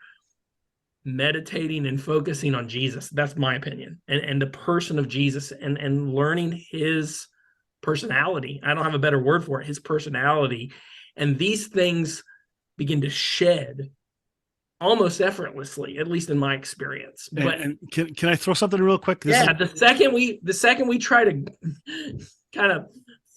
S2: meditating and focusing on Jesus. That's my opinion. And the person of Jesus and learning his personality. I don't have a better word for it, his personality. And these things begin to shed almost effortlessly, at least in my experience. But
S4: and can I throw something real quick?
S2: the second we try to kind of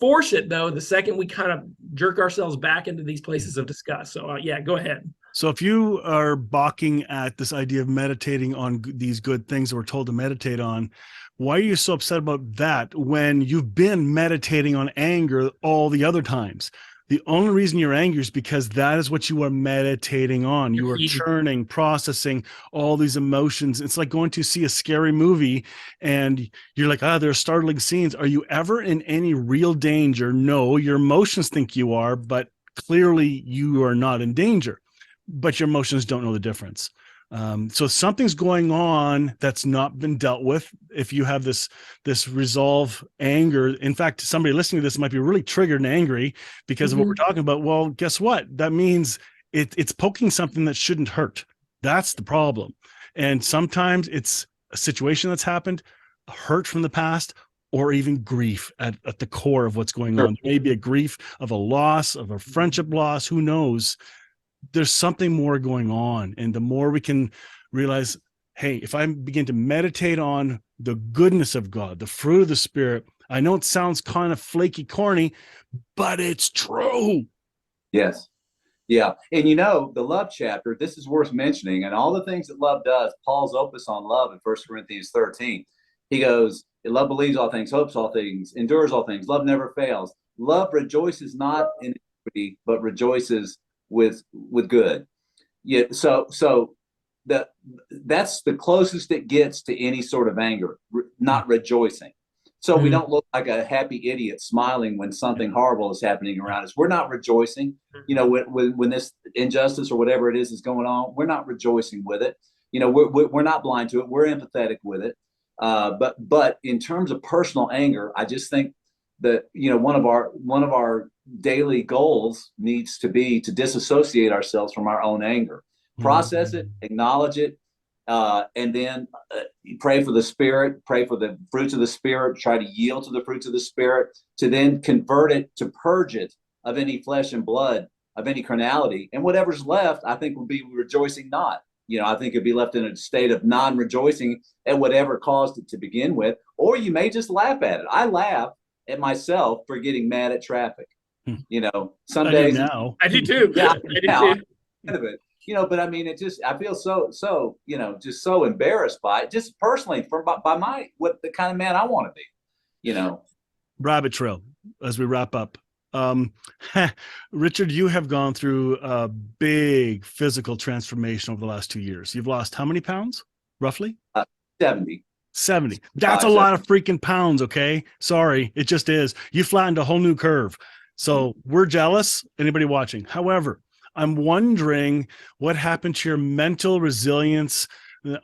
S2: force it, though, the second we kind of jerk ourselves back into these places of disgust. So go ahead.
S4: So if you are balking at this idea of meditating on these good things that we're told to meditate on, why are you so upset about that when you've been meditating on anger all the other times? The only reason you're angry is because that is what you are meditating on. You are churning, processing all these emotions. It's like going to see a scary movie and you're like, there are startling scenes. Are you ever in any real danger? No, your emotions think you are, but clearly you are not in danger. But your emotions don't know the difference. So something's going on that's not been dealt with. If you have this resolve anger, in fact, somebody listening to this might be really triggered and angry because of what we're talking about. Well, guess what? That means it's poking something that shouldn't hurt. That's the problem. And sometimes it's a situation that's happened, a hurt from the past, or even grief at the core of what's going on. Maybe a grief of a loss, of a friendship loss, who knows? There's something more going on. And the more we can realize, hey, if I begin to meditate on the goodness of God, the fruit of the Spirit, I know it sounds kind of flaky, corny, but it's true.
S3: Yes. Yeah. And the love chapter, this is worth mentioning. And all the things that love does, Paul's opus on love in 1 Corinthians 13, he goes, love believes all things, hopes all things, endures all things. Love never fails. Love rejoices not in iniquity, but rejoices with good. Yeah. So that's the closest it gets to any sort of anger, not rejoicing. So we don't look like a happy idiot smiling when something horrible is happening around us. We're not rejoicing, when this injustice or whatever it is going on, we're not rejoicing with it. We're not blind to it. We're empathetic with it. But in terms of personal anger, I just think that, one of our daily goals needs to be to disassociate ourselves from our own anger, process it, acknowledge it, and then pray for the Spirit, pray for the fruits of the Spirit, try to yield to the fruits of the Spirit, to then convert it, to purge it of any flesh and blood, of any carnality. And whatever's left, I think, will be rejoicing not. I think it'd be left in a state of non-rejoicing at whatever caused it to begin with. Or you may just laugh at it. I laugh at myself for getting mad at traffic. Some days
S4: now
S2: I do too.
S3: Yeah,
S2: I do too.
S3: But I mean, I feel so, just so embarrassed by it, just personally by what the kind of man I want to be,
S4: Rabbit trail as we wrap up. Richard, you have gone through a big physical transformation over the last 2 years. You've lost how many pounds, roughly?
S3: 70.
S4: 70. That's a lot of freaking pounds. Okay. Sorry. It just is. You flattened a whole new curve. So we're jealous. Anybody watching? However, I'm wondering what happened to your mental resilience,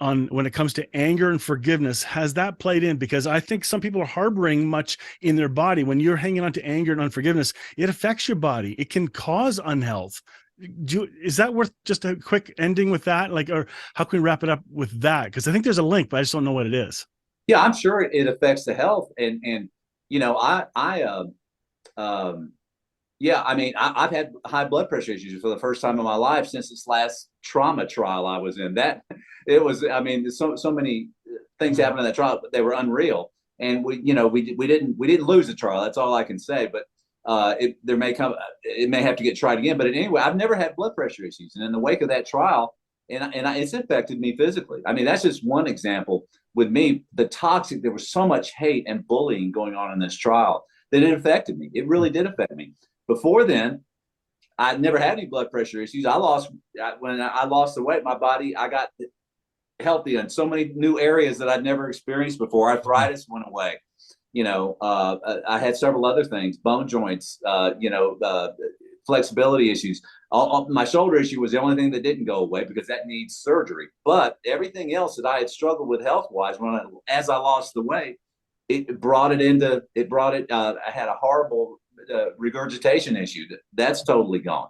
S4: on when it comes to anger and forgiveness. Has that played in? Because I think some people are harboring much in their body. When you're hanging on to anger and unforgiveness, it affects your body. It can cause unhealth. Is that worth just a quick ending with that? Like, or how can we wrap it up with that? Because I think there's a link, but I just don't know what it is.
S3: Yeah, I'm sure it affects the health. And yeah, I mean, I've had high blood pressure issues for the first time in my life since this last trauma trial I was in. That it was, I mean, there's so many things happened in that trial, but they were unreal. And we didn't lose the trial. That's all I can say. But it may have to get tried again. But anyway, I've never had blood pressure issues, and in the wake of that trial, it's affected me physically. I mean, that's just one example. With me, there was so much hate and bullying going on in this trial that it affected me. It really did affect me. Before then, I never had any blood pressure issues. When I lost the weight, my body, I got healthy in so many new areas that I'd never experienced before. Arthritis went away. I had several other things, bone joints, flexibility issues. My shoulder issue was the only thing that didn't go away because that needs surgery. But everything else that I had struggled with health-wise, as I lost the weight, I had a horrible regurgitation issue. That's totally gone.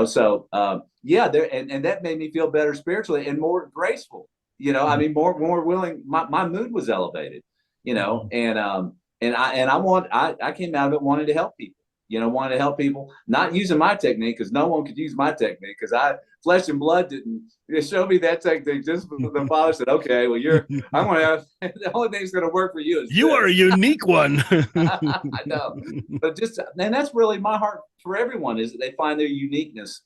S3: So and that made me feel better spiritually and more graceful. I mean, more willing. My mood was elevated. And I came out of it wanting to help people. Wanted to help people, not using my technique because no one could use my technique because flesh and blood didn't show me that technique. Just the Father said, okay, well, I'm going to have, the only thing that's going to work for you is
S4: you are a unique one.
S3: I know, but and that's really my heart for everyone is that they find their uniqueness,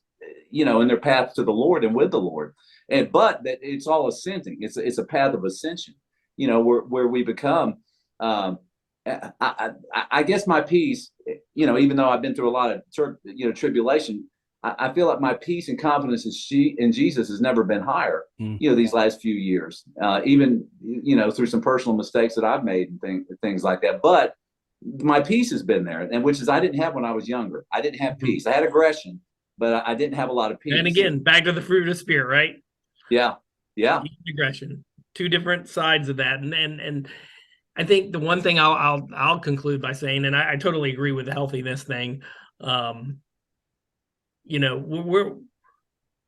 S3: in their path to the Lord and with the Lord. But that it's all ascending. It's a path of ascension, where we become, I guess my peace, even though I've been through a lot of tribulation, I feel like my peace and confidence in Jesus has never been higher. These last few years, even through some personal mistakes that I've made and things like that. But my peace has been there, and which is I didn't have when I was younger. I didn't have peace. I had aggression, but I didn't have a lot of peace.
S2: And again, back to the fruit of the Spirit, right?
S3: Yeah.
S2: Aggression, two different sides of that, and I think the one thing I'll conclude by saying, and I totally agree with the healthiness thing.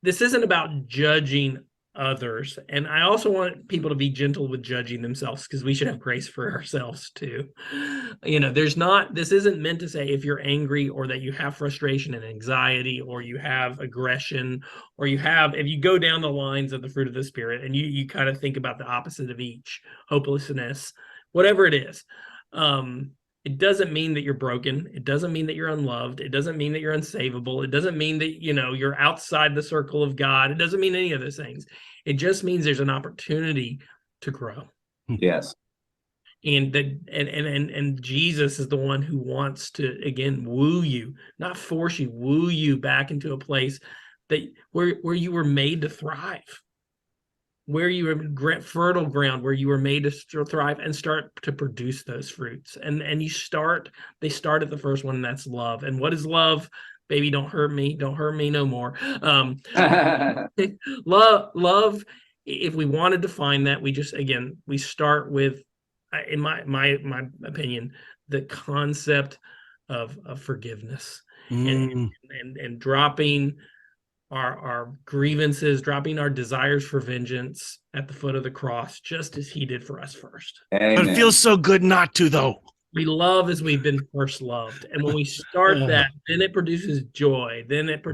S2: This isn't about judging others, and I also want people to be gentle with judging themselves because we should have grace for ourselves too. This isn't meant to say if you're angry or that you have frustration and anxiety or you have aggression or if you go down the lines of the fruit of the Spirit and you kind of think about the opposite of each, hopelessness, whatever it is, it doesn't mean that you're broken. It doesn't mean that you're unloved. It doesn't mean that you're unsavable. It doesn't mean that, you're outside the circle of God. It doesn't mean any of those things. It just means there's an opportunity to grow.
S3: Yes.
S2: And Jesus is the one who wants to, again, woo you, not force you, woo you back into a place where you were made to thrive. Where you were fertile ground, where you were made to thrive and start to produce those fruits. And they start at the first one, and that's love. And what is love? Baby, don't hurt me no more. Love, if we want to define that, we start with, in my opinion, the concept of forgiveness and dropping our grievances, dropping our desires for vengeance at the foot of the cross, just as he did for us first.
S3: Amen.
S4: But it feels so good not to, though.
S2: We love as we've been first loved. And when we start that, then it produces joy. Then it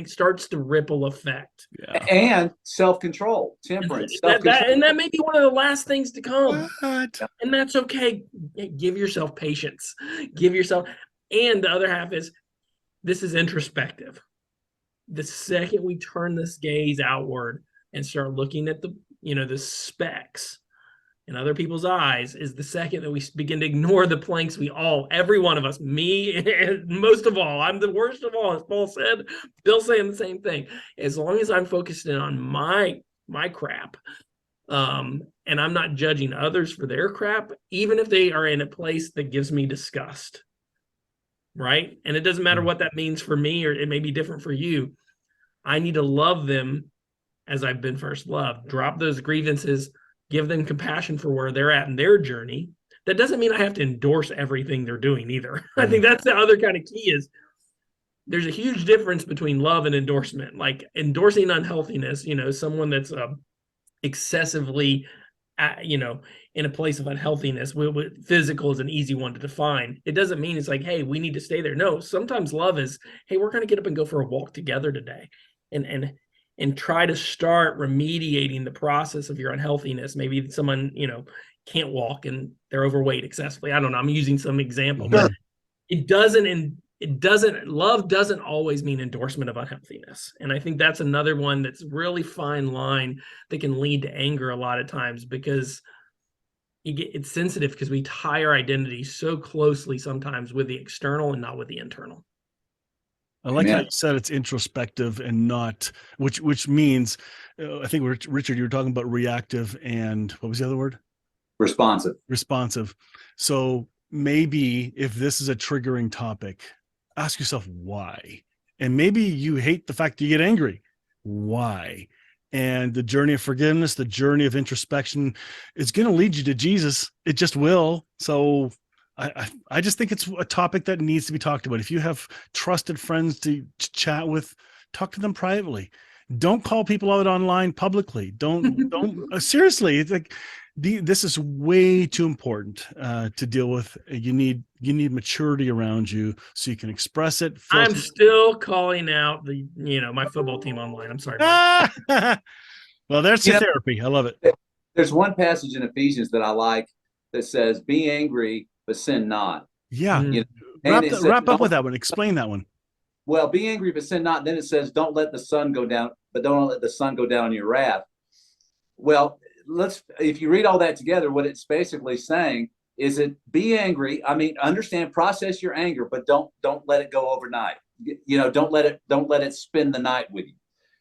S2: starts to ripple effect.
S3: Yeah. And self-control, temperance.
S2: And that may be one of the last things to come.
S4: What?
S2: And that's okay. Give yourself patience. And the other half is, this is introspective. The second we turn this gaze outward and start looking at the specks in other people's eyes is the second that we begin to ignore the planks every one of us, me, and most of all, I'm the worst of all, as Paul said, Bill saying the same thing. As long as I'm focused in on my crap, and I'm not judging others for their crap, even if they are in a place that gives me disgust, right? And it doesn't matter what that means for me, or it may be different for you. I need to love them as I've been first loved. Drop those grievances, give them compassion for where they're at in their journey. That doesn't mean I have to endorse everything they're doing either. I think that's the other kind of key is there's a huge difference between love and endorsement. Like endorsing unhealthiness, someone that's excessively, in a place of unhealthiness. Physical is an easy one to define. It doesn't mean it's like, hey, we need to stay there. No, sometimes love is, hey, we're going to get up and go for a walk together today, and try to start remediating the process of your unhealthiness. Maybe someone, can't walk and they're overweight excessively. I don't know. I'm using some example, but love doesn't always mean endorsement of unhealthiness. And I think that's another one that's really fine line that can lead to anger a lot of times, because it's sensitive because we tie our identity so closely sometimes with the external and not with the internal.
S4: I like how you said it's introspective and not, which means, I think Richard, you were talking about reactive and what was the other word? Responsive. So maybe if this is a triggering topic, ask yourself why. And maybe you hate the fact that you get angry. Why? And the journey of forgiveness, the journey of introspection, it's going to lead you to Jesus. It just will. So I just think it's a topic that needs to be talked about. If you have trusted friends to chat with, talk to them privately. Don't call people out online publicly. Don't seriously. It's like this is way too important to deal with. You need maturity around you so you can express it.
S2: I'm still calling out my football team online. I'm sorry.
S4: Well, there's the therapy. I love it.
S3: There's one passage in Ephesians that I like that says, "Be angry, but sin not."
S4: Yeah. Wrap up with that one. Explain that one.
S3: Well, be angry, but sin not. Then it says, don't let the sun go down, but don't let the sun go down on your wrath. Well, if you read all that together, what it's basically saying is that be angry. I mean, understand, process your anger, but don't let it go overnight. Don't let it spend the night with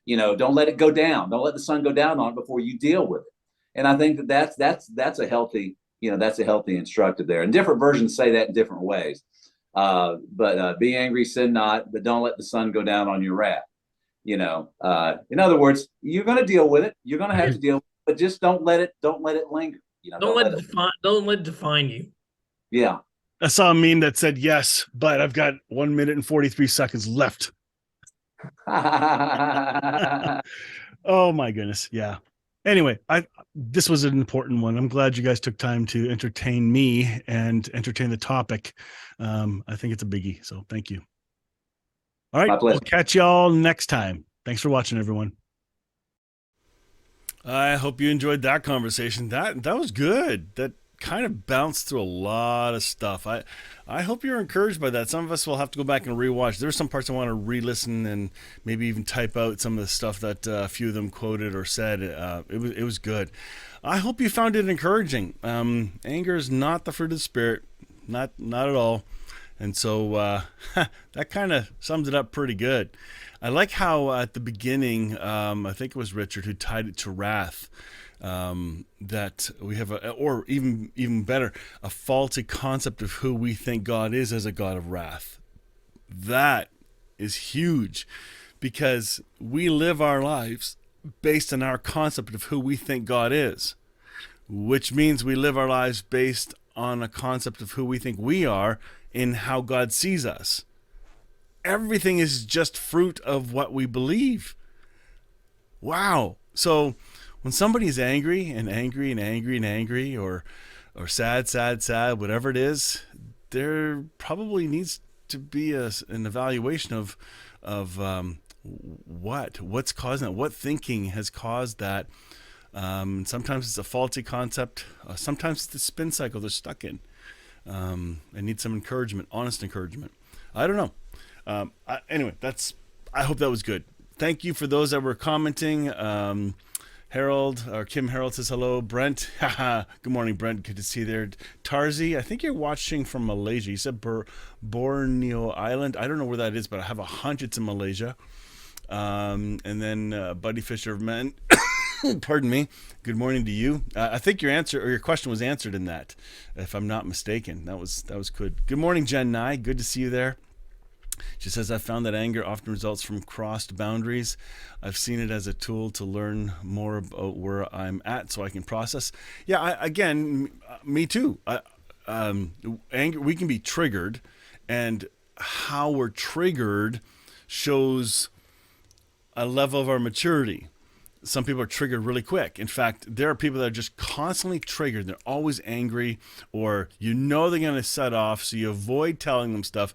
S3: you. Don't let it go down. Don't let the sun go down on it before you deal with it. And I think that's a healthy, that's a healthy instructive there. And different versions say that in different ways. But be angry, sin not, but don't let the sun go down on your wrath. In other words, you're going to deal with it. You're going to have to deal with it, but just don't let it linger.
S2: Don't let it define you.
S3: Yeah.
S4: I saw a meme that said, yes, but I've got 1 minute and 43 seconds left. Oh my goodness. Yeah. Anyway, this was an important one. I'm glad you guys took time to entertain me and entertain the topic. I think it's a biggie. So thank you. All right. We'll catch y'all next time. Thanks for watching, everyone. I hope you enjoyed that conversation. That was good. That kind of bounced through a lot of stuff. I hope you're encouraged by that. Some of us will have to go back and rewatch. There's some parts I want to re-listen and maybe even type out some of the stuff that a few of them quoted or said. It was good. I hope you found it encouraging. Anger is not the fruit of the Spirit, not at all. And so that kind of sums it up pretty good. I like how at the beginning, I think it was Richard who tied it to wrath. That we have or even better, a faulty concept of who we think God is as a God of wrath. That is huge, because we live our lives based on our concept of who we think God is, which means we live our lives based on a concept of who we think we are and how God sees us. Everything is just fruit of what we believe. Wow. So when somebody's angry, or sad, whatever it is, there probably needs to be an evaluation of what's causing that, what thinking has caused that. Sometimes it's a faulty concept. Sometimes it's the spin cycle they're stuck in. I need some encouragement, honest encouragement. I don't know. Anyway, I hope that was good. Thank you for those that were commenting. Kim Harold says hello. Brent, good morning, Brent. Good to see you there. Tarzi, I think you're watching from Malaysia. You said Borneo Island. I don't know where that is, but I have a hunch it's in Malaysia. And then Buddy Fisherman, pardon me. Good morning to you. I think your question was answered in that, if I'm not mistaken. That was good. Good morning, Jen Nye. Good to see you there.
S1: She says, I found that anger often results from crossed boundaries. I've seen it as a tool to learn more about where I'm at so I can process. Yeah, me too. Anger, we can be triggered, and how we're triggered shows a level of our maturity. Some people are triggered really quick. In fact, there are people that are just constantly triggered. They're always angry, or they're going to set off, so you avoid telling them stuff.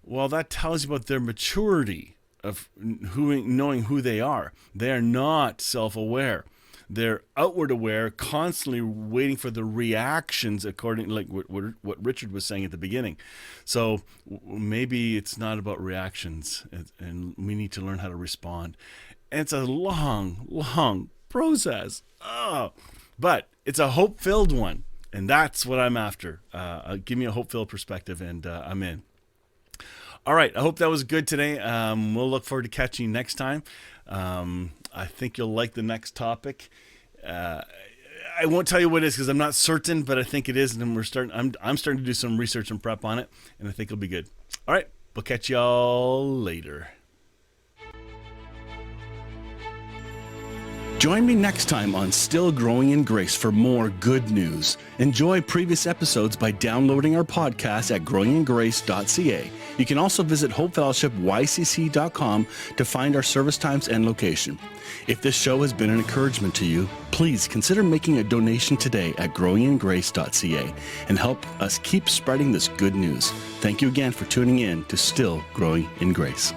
S1: Well, that tells you about their maturity of knowing who they are. They are not self-aware. They're outward aware, constantly waiting for the reactions according, like what Richard was saying at the beginning. So maybe it's not about reactions, and we need to learn how to respond. And it's a long process. But it's a hope-filled one, and that's what I'm after. Give me a hope-filled perspective, and I'm in. All right, I hope that was good today. We'll look forward to catching you next time. I think you'll like the next topic. I won't tell you what it is because I'm not certain, but I think it is, and I'm starting to do some research and prep on it, and I think it'll be good. All right, we'll catch y'all later. Join me next time on Still Growing in Grace for more good news. Enjoy previous episodes by downloading our podcast at growingingrace.ca. You can also visit hopefellowshipycc.com to find our service times and location. If this show has been an encouragement to you, please consider making a donation today at growingingrace.ca and help us keep spreading this good news. Thank you again for tuning in to Still Growing in Grace.